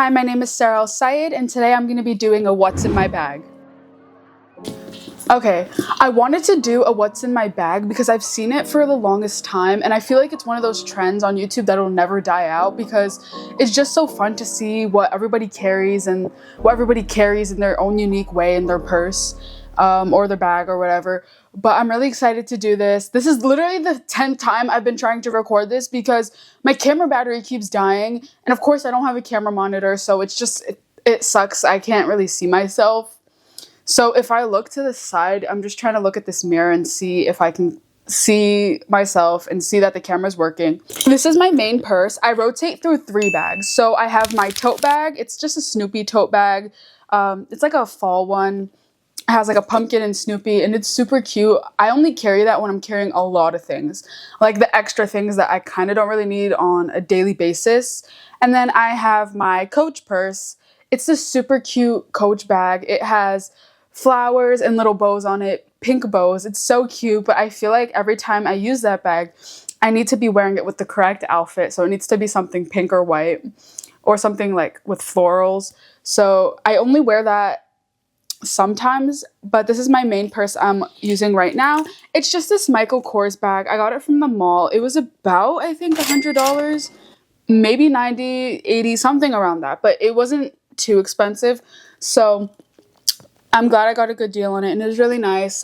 Hi, my name is Sarah Syed, and today I'm going to be doing a what's in my bag. Okay, I wanted to do a what's in my bag because I've seen it for the longest time, and I feel like it's one of those trends on YouTube that'll never die out because it's just so fun to see what everybody carries and what everybody carries in their own unique way in their purse or their bag or whatever. But I'm really excited to do this. This is literally the 10th time I've been trying to record this because my camera battery keeps dying, and of course I don't have a camera monitor, so it's just it sucks. I can't really see myself. So if I look to the side, I'm just trying to look at this mirror and see if I can see myself and see that the camera's working. This is my main purse. I rotate through 3 bags. So I have my tote bag. It's just a Snoopy tote bag. It's like a fall one. It has like a pumpkin and Snoopy, and it's super cute. I only carry that when I'm carrying a lot of things, like the extra things that I kind of don't really need on a daily basis. And then I have my Coach purse. It's this super cute Coach bag. It has flowers and little bows on it, pink bows. It's so cute, but I feel like every time I use that bag, I need to be wearing it with the correct outfit. So it needs to be something pink or white or something like with florals. So I only wear that sometimes, but this is my main purse I'm using right now. It's just this Michael Kors bag. I got it from the mall. It was about, I think, $100, maybe 90, 80, something around that, but it wasn't too expensive. So I'm glad I got a good deal on it, and it was really nice.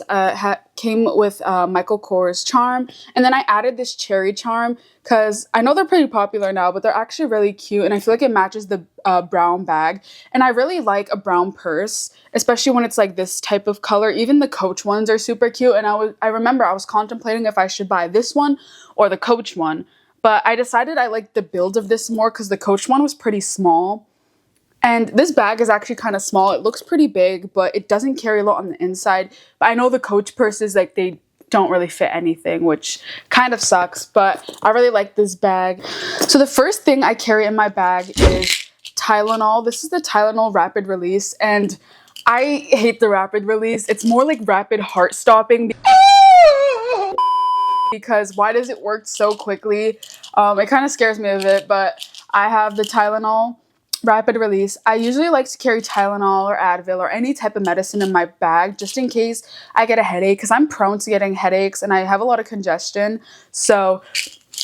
Came with Michael Kors charm, and then I added this cherry charm because I know they're pretty popular now, but they're actually really cute, and I feel like it matches the brown bag. And I really like a brown purse, especially when it's like this type of color. Even the Coach ones are super cute, and I remember I was contemplating if I should buy this one or the Coach one, but I decided I liked the build of this more because the Coach one was pretty small. And this bag is actually kind of small. It looks pretty big, but it doesn't carry a lot on the inside. But I know the Coach purses, like, they don't really fit anything, which kind of sucks. But I really like this bag. So the first thing I carry in my bag is Tylenol. This is the Tylenol Rapid Release, and I hate the Rapid Release. It's more like rapid heart stopping because why does it work so quickly? It kind of scares me a bit, but I have the Tylenol Rapid Release. I usually like to carry Tylenol or Advil or any type of medicine in my bag just in case I get a headache, because I'm prone to getting headaches and I have a lot of congestion. So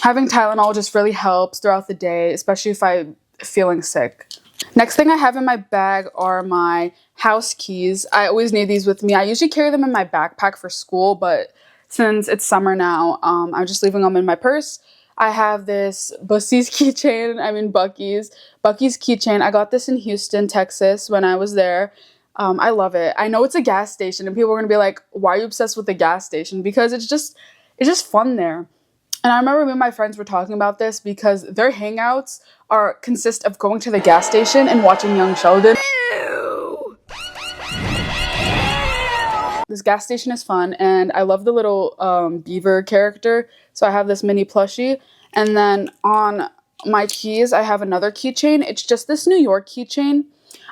having Tylenol just really helps throughout the day, especially if I'm feeling sick. Next thing I have in my bag are my house keys. I always need these with me. I usually carry them in my backpack for school, but since it's summer now, I'm just leaving them in my purse. I have this Bucky's keychain. Bucky's keychain. I got this in Houston, Texas when I was there. I love it. I know it's a gas station, and people are going to be like, why are you obsessed with the gas station? Because it's just fun there. And I remember me and my friends were talking about this because their hangouts consist of going to the gas station and watching Young Sheldon. This gas station is fun, and I love the little beaver character. So I have this mini plushie, and then on my keys, I have another keychain. It's just this New York keychain.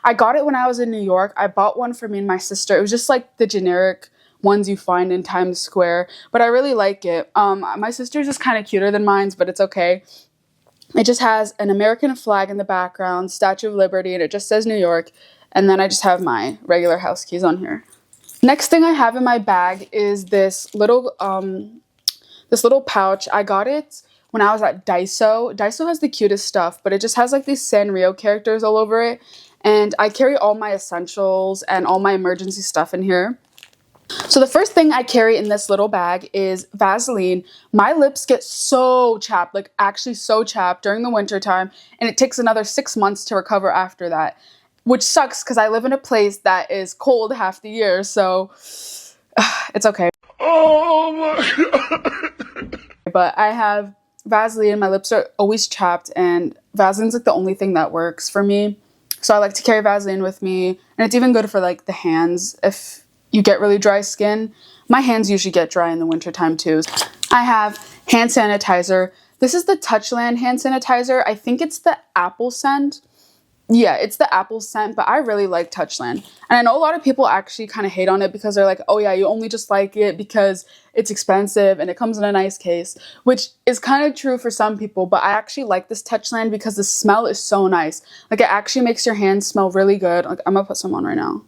I got it when I was in New York. I bought one for me and my sister. It was just like the generic ones you find in Times Square, but I really like it. My sister's just kind of cuter than mine's, but it's okay. It just has an American flag in the background, Statue of Liberty, and it just says New York. And then I just have my regular house keys on here. Next thing I have in my bag is this little pouch. I got it when I was at Daiso. Daiso has the cutest stuff, but it just has like these Sanrio characters all over it. And I carry all my essentials and all my emergency stuff in here. So the first thing I carry in this little bag is Vaseline. My lips get so chapped, like actually so chapped during the winter time, and it takes another 6 months to recover after that. Which sucks because I live in a place that is cold half the year, so it's okay. Oh my god. But I have Vaseline, my lips are always chapped, and Vaseline's like the only thing that works for me. So I like to carry Vaseline with me, and it's even good for like the hands if you get really dry skin. My hands usually get dry in the wintertime too. I have hand sanitizer. This is the Touchland hand sanitizer. I think it's the apple scent. Yeah, it's the apple scent, but I really like Touchland. And I know a lot of people actually kind of hate on it because they're like, oh yeah, you only just like it because it's expensive and it comes in a nice case, which is kind of true for some people, but I actually like this Touchland because the smell is so nice. Like it actually makes your hands smell really good. Like I'm gonna put some on right now.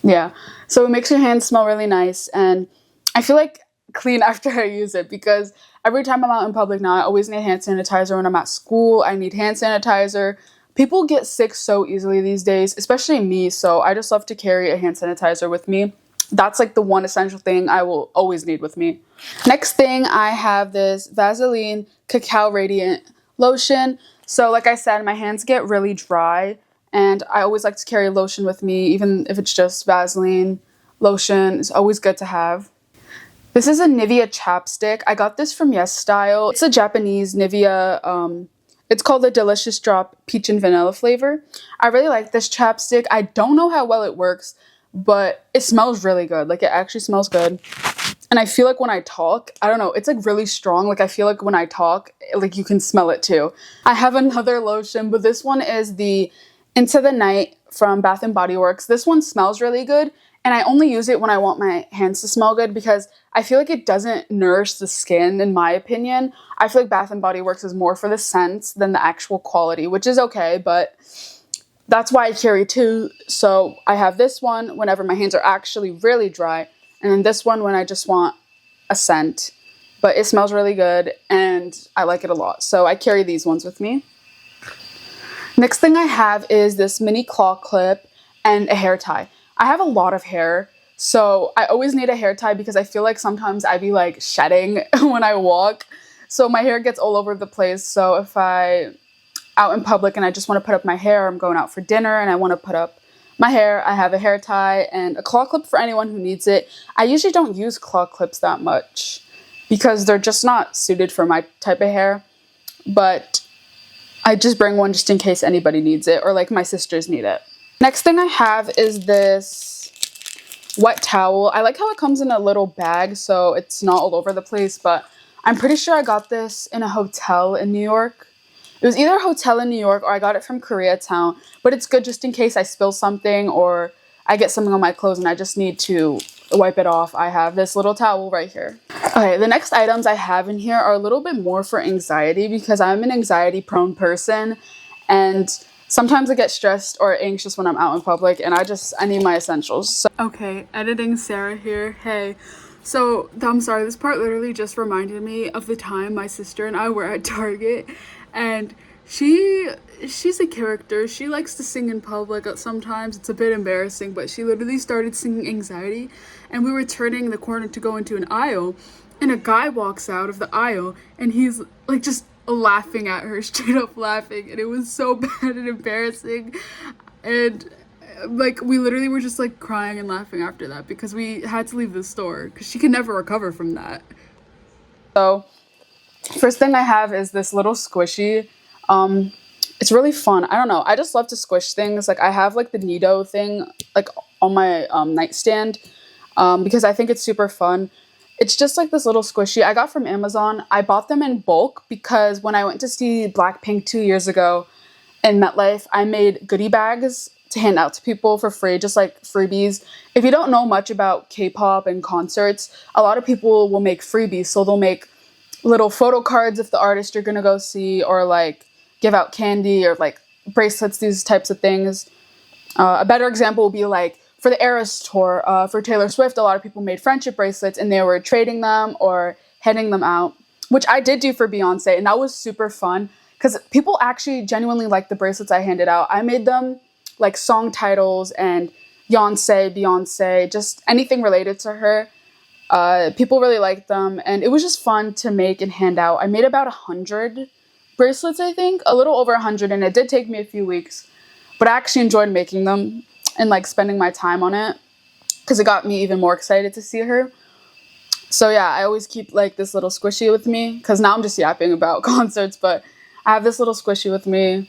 Yeah, so it makes your hands smell really nice, and I feel like clean after I use it because every time I'm out in public now, I always need hand sanitizer. When I'm at school, I need hand sanitizer. People get sick so easily these days, especially me, so I just love to carry a hand sanitizer with me. That's like the one essential thing I will always need with me. Next thing, I have this Vaseline Cacao Radiant Lotion. So like I said, my hands get really dry, and I always like to carry lotion with me, even if it's just Vaseline. Lotion is always good to have. This is a Nivea chapstick. I got this from Yes Style. It's a Japanese Nivea. It's called the Delicious Drop Peach and Vanilla flavor. I really like this chapstick. I don't know how well it works, but it smells really good. Like it actually smells good. And I feel like when I talk, I don't know, it's like really strong. Like I feel like when I talk, like you can smell it too. I have another lotion, but this one is the Into the Night from Bath and Body Works. This one smells really good, and I only use it when I want my hands to smell good because I feel like it doesn't nourish the skin, in my opinion. I feel like Bath and Body Works is more for the scents than the actual quality, which is okay, but that's why I carry two. So I have this one whenever my hands are actually really dry, and then this one when I just want a scent. But it smells really good, and I like it a lot. So I carry these ones with me. Next thing I have is this mini claw clip and a hair tie. I have a lot of hair, so I always need a hair tie because I feel like sometimes I be like shedding when I walk. So my hair gets all over the place. So if I out in public and I just want to put up my hair, I'm going out for dinner and I want to put up my hair, I have a hair tie and a claw clip for anyone who needs it. I usually don't use claw clips that much because they're just not suited for my type of hair, but I just bring one just in case anybody needs it or like my sisters need it. Next thing I have is this wet towel. I like how it comes in a little bag so it's not all over the place, but I'm pretty sure I got this in a hotel in New York. It was either a hotel in New York or I got it from Koreatown, but it's good just in case I spill something or I get something on my clothes and I just need to wipe it off. I have this little towel right here. Okay, the next items I have in here are a little bit more for anxiety because I'm an anxiety prone person and sometimes I get stressed or anxious when I'm out in public and I need my essentials. So okay, editing Sarah here. Hey. So, I'm sorry, this part literally just reminded me of the time my sister and I were at Target, and she's a character. She likes to sing in public. Sometimes it's a bit embarrassing, but she literally started singing Anxiety, and we were turning the corner to go into an aisle, and a guy walks out of the aisle, and he's like just laughing at her, straight up laughing, and it was so bad and embarrassing, and like we literally were just like crying and laughing after that because we had to leave the store because she can never recover from that. So first thing I have is this little squishy. It's really fun. I don't know, I just love to squish things. Like I have like the Nido thing like on my nightstand because I think it's super fun. It's just like this little squishy I got from Amazon. I bought them in bulk because when I went to see Blackpink 2 years ago in MetLife, I made goodie bags to hand out to people for free, just like freebies. If you don't know much about K-pop and concerts, a lot of people will make freebies. So they'll make little photo cards of the artist you're gonna go see, or like give out candy or like bracelets, these types of things. A better example will be like for the Eras tour, for Taylor Swift, a lot of people made friendship bracelets and they were trading them or handing them out, which I did do for Beyonce, and that was super fun because people actually genuinely liked the bracelets I handed out. I made them like song titles and Beyonce, just anything related to her. People really liked them, and it was just fun to make and hand out. I made about 100 bracelets, I think, a little over 100, and it did take me a few weeks, but I actually enjoyed making them and like spending my time on it because it got me even more excited to see her. So yeah, I always keep like this little squishy with me because now I'm just yapping about concerts, but I have this little squishy with me.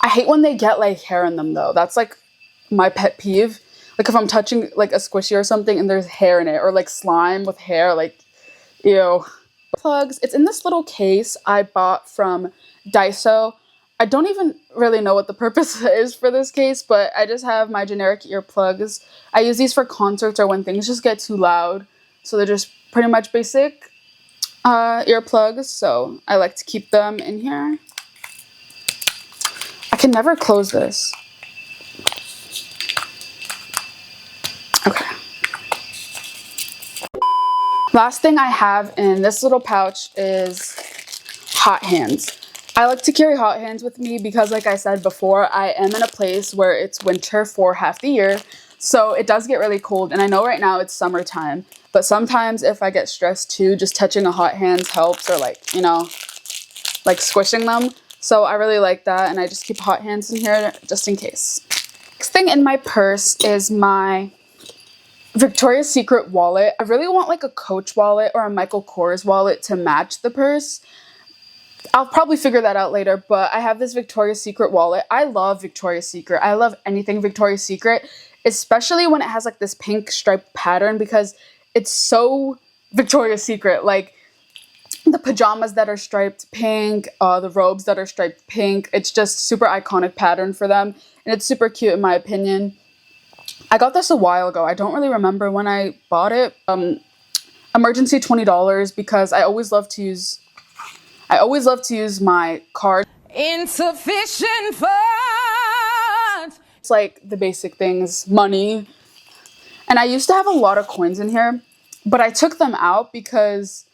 I hate when they get like hair in them though. That's like my pet peeve. Like if I'm touching like a squishy or something and there's hair in it, or like slime with hair, like ew. Plugs. It's in this little case I bought from Daiso. I don't even really know what the purpose is for this case, but I just have my generic earplugs. I use these for concerts or when things just get too loud. So they're just pretty much basic earplugs. So I like to keep them in here. I can never close this. Okay. Last thing I have in this little pouch is hot hands. I like to carry hot hands with me because, like I said before, I am in a place where it's winter for half the year. So it does get really cold. And I know right now it's summertime. But sometimes if I get stressed too, just touching a hot hands helps, or like, you know, like squishing them. So I really like that. And I just keep hot hands in here just in case. Next thing in my purse is my Victoria's Secret wallet. I really want like a Coach wallet or a Michael Kors wallet to match the purse. I'll probably figure that out later, but I have this Victoria's Secret wallet. I love Victoria's Secret. I love anything Victoria's Secret, especially when it has like this pink striped pattern because it's so Victoria's Secret. Like the pajamas that are striped pink, the robes that are striped pink. It's just super iconic pattern for them, and it's super cute in my opinion. I got this a while ago. I don't really remember when I bought it. Emergency $20 because I always love to use my card. Insufficient funds. It's like the basic things, money. And I used to have a lot of coins in here, but I took them out because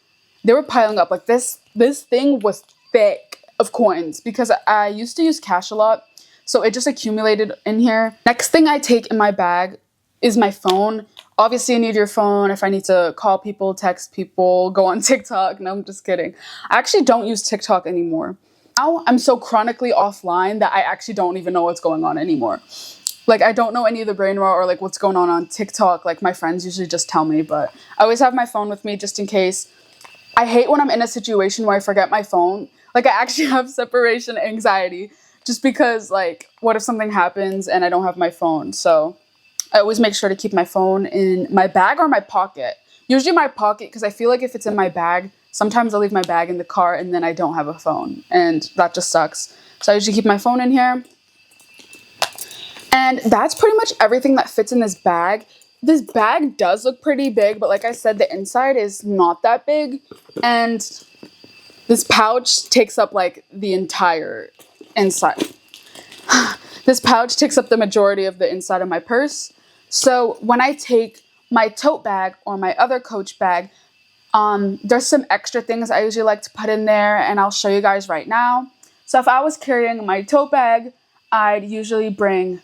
they were piling up. Like this thing was thick of coins because I used to use cash a lot. So it just accumulated in here. Next thing I take in my bag is my phone. Obviously, you need your phone if I need to call people, text people, go on TikTok. No, I'm just kidding. I actually don't use TikTok anymore. Now I'm so chronically offline that I actually don't even know what's going on anymore. Like, I don't know any of the brain rot or like what's going on TikTok. Like, my friends usually just tell me, but I always have my phone with me just in case. I hate when I'm in a situation where I forget my phone. Like, I actually have separation anxiety just because, like, what if something happens and I don't have my phone? So I always make sure to keep my phone in my bag or my pocket. Usually my pocket, because I feel like if it's in my bag, sometimes I'll leave my bag in the car and then I don't have a phone. And that just sucks. So I usually keep my phone in here. And that's pretty much everything that fits in this bag. This bag does look pretty big, but like I said, the inside is not that big. And this pouch takes up like the entire inside. This pouch takes up the majority of the inside of my purse. So when I take my tote bag or my other Coach bag, there's some extra things I usually like to put in there, and I'll show you guys right now. So if I was carrying my tote bag, I'd usually bring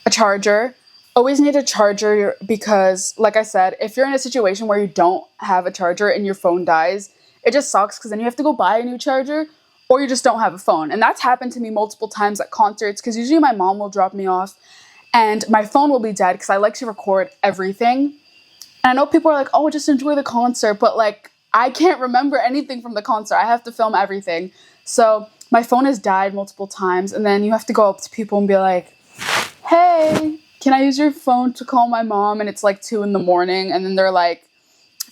a charger. Always need a charger because, like I said, if you're in a situation where you don't have a charger and your phone dies, it just sucks because then you have to go buy a new charger or you just don't have a phone. And that's happened to me multiple times at concerts because usually my mom will drop me off and my phone will be dead because I like to record everything. And I know people are like, oh, just enjoy the concert. But like, I can't remember anything from the concert. I have to film everything. So my phone has died multiple times. And then you have to go up to people and be like, hey, can I use your phone to call my mom? And it's like 2 a.m. And then they're like,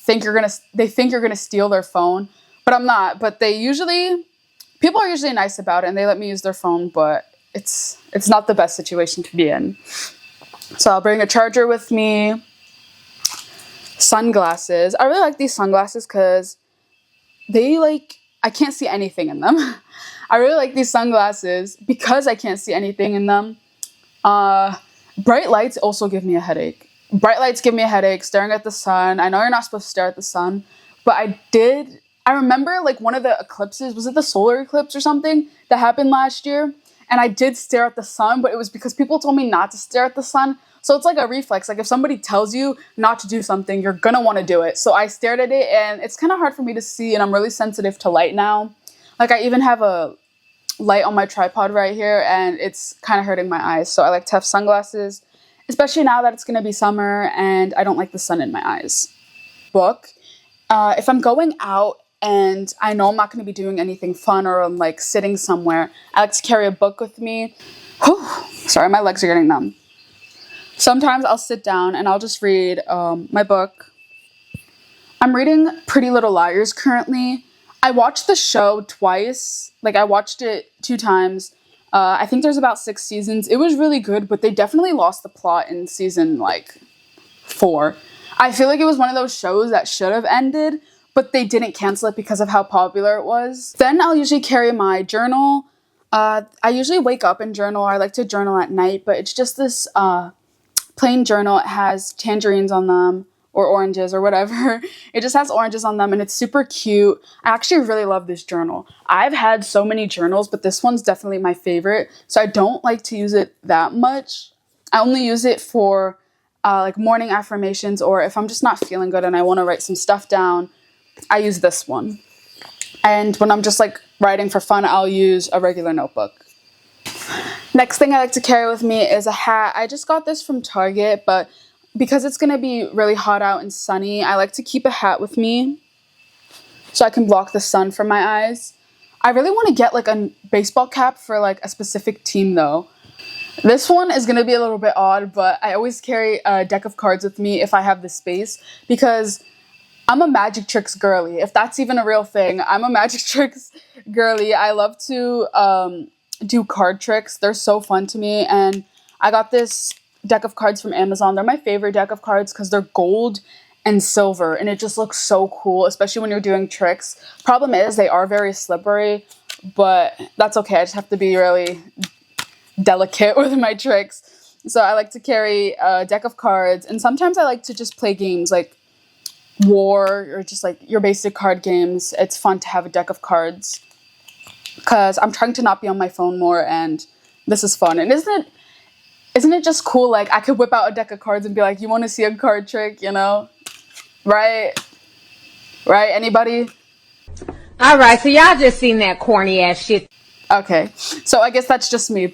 they think you're gonna steal their phone. But I'm not. But people are usually nice about it and they let me use their phone, but it's not the best situation to be in. So I'll bring a charger with me. Sunglasses. I really like these sunglasses because I can't see anything in them. I really like these sunglasses because I can't see anything in them. Bright lights also give me a headache. Bright lights give me a headache, staring at the sun. I know you're not supposed to stare at the sun, but I remember like one of the eclipses, was it the solar eclipse or something that happened last year? And I did stare at the sun, but it was because people told me not to stare at the sun. So it's like a reflex. Like if somebody tells you not to do something, you're gonna want to do it. So I stared at it and it's kind of hard for me to see, and I'm really sensitive to light now. Like I even have a light on my tripod right here and it's kind of hurting my eyes. So I like to have sunglasses, especially now that it's gonna be summer and I don't like the sun in my eyes. Book. If I'm going out and I know I'm not going to be doing anything fun or I'm like sitting somewhere, I like to carry a book with me. Whew, sorry, my legs are getting numb. Sometimes I'll sit down and I'll just read my book. I'm reading Pretty Little Liars currently. I watched the show twice. Like, I watched it 2 times. I think there's about 6 seasons. It was really good, but they definitely lost the plot in season, like, 4. I feel like it was one of those shows that should have ended, but they didn't cancel it because of how popular it was. Then I'll usually carry my journal. I usually wake up and journal. I like to journal at night, but it's just this plain journal. It has tangerines on them, or oranges, or whatever. It just has oranges on them, and it's super cute. I actually really love this journal. I've had so many journals, but this one's definitely my favorite, so I don't like to use it that much. I only use it for like morning affirmations, or if I'm just not feeling good and I want to write some stuff down, I use this one. And when I'm just like writing for fun, I'll use a regular notebook. Next thing I like to carry with me is a hat. I just got this from Target, but because it's going to be really hot out and sunny, I like to keep a hat with me so I can block the sun from my eyes. I really want to get like a baseball cap for like a specific team though. This one is going to be a little bit odd, but I always carry a deck of cards with me if I have the space, because I'm a magic tricks girly. If that's even a real thing, I'm a magic tricks girly. I love to do card tricks. They're so fun to me, and I got this deck of cards from Amazon. They're my favorite deck of cards because they're gold and silver, and it just looks so cool, especially when you're doing tricks. Problem is, they are very slippery, but that's okay. I just have to be really delicate with my tricks. So I like to carry a deck of cards, and sometimes I like to just play games like War, or just like your basic card games. It's fun to have a deck of cards because I'm trying to not be on my phone more, and this is fun. And isn't it just cool? Like, I could whip out a deck of cards and be like, you want to see a card trick, you know? Right? Right? Anybody? All right, so y'all just seen that corny ass shit. Okay, so I guess that's just me.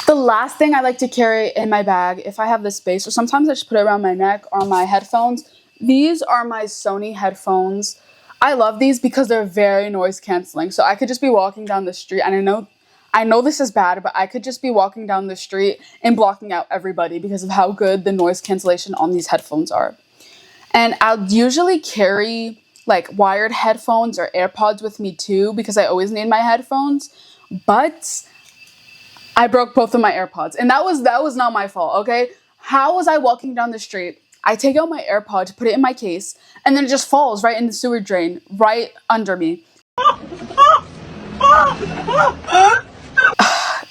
The last thing I like to carry in my bag, if I have the space, or sometimes I just put it around my neck, or my headphones. These are my Sony headphones. I love these because they're very noise canceling. So I could just be walking down the street, and I know this is bad, but I could just be walking down the street and blocking out everybody because of how good the noise cancellation on these headphones are. And I'll usually carry like wired headphones or AirPods with me too, because I always need my headphones. But I broke both of my AirPods, and that was not my fault, okay? How was I walking down the street? I take out my AirPod to put it in my case, and then it just falls right in the sewer drain, right under me.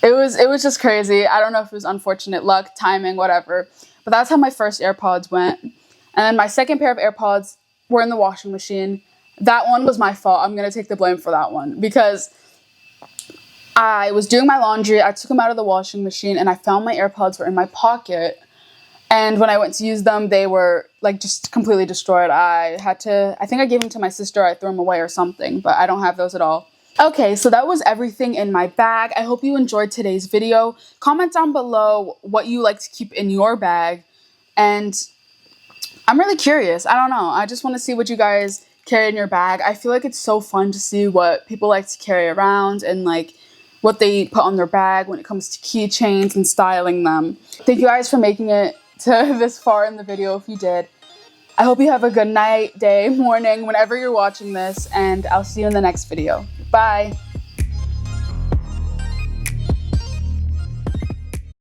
It was just crazy. I don't know if it was unfortunate luck, timing, whatever. But that's how my first AirPods went. And then my second pair of AirPods were in the washing machine. That one was my fault. I'm going to take the blame for that one, because I was doing my laundry. I took them out of the washing machine, and I found my AirPods were in my pocket. And when I went to use them, they were like just completely destroyed. I think I gave them to my sister. I threw them away or something, but I don't have those at all. Okay, so that was everything in my bag. I hope you enjoyed today's video. Comment down below what you like to keep in your bag. And I'm really curious. I don't know. I just want to see what you guys carry in your bag. I feel like it's so fun to see what people like to carry around, and like what they put on their bag when it comes to keychains and styling them. Thank you guys for making it to this far in the video if you did. I hope you have a good night, day, morning, whenever you're watching this, and I'll see you in the next video. Bye!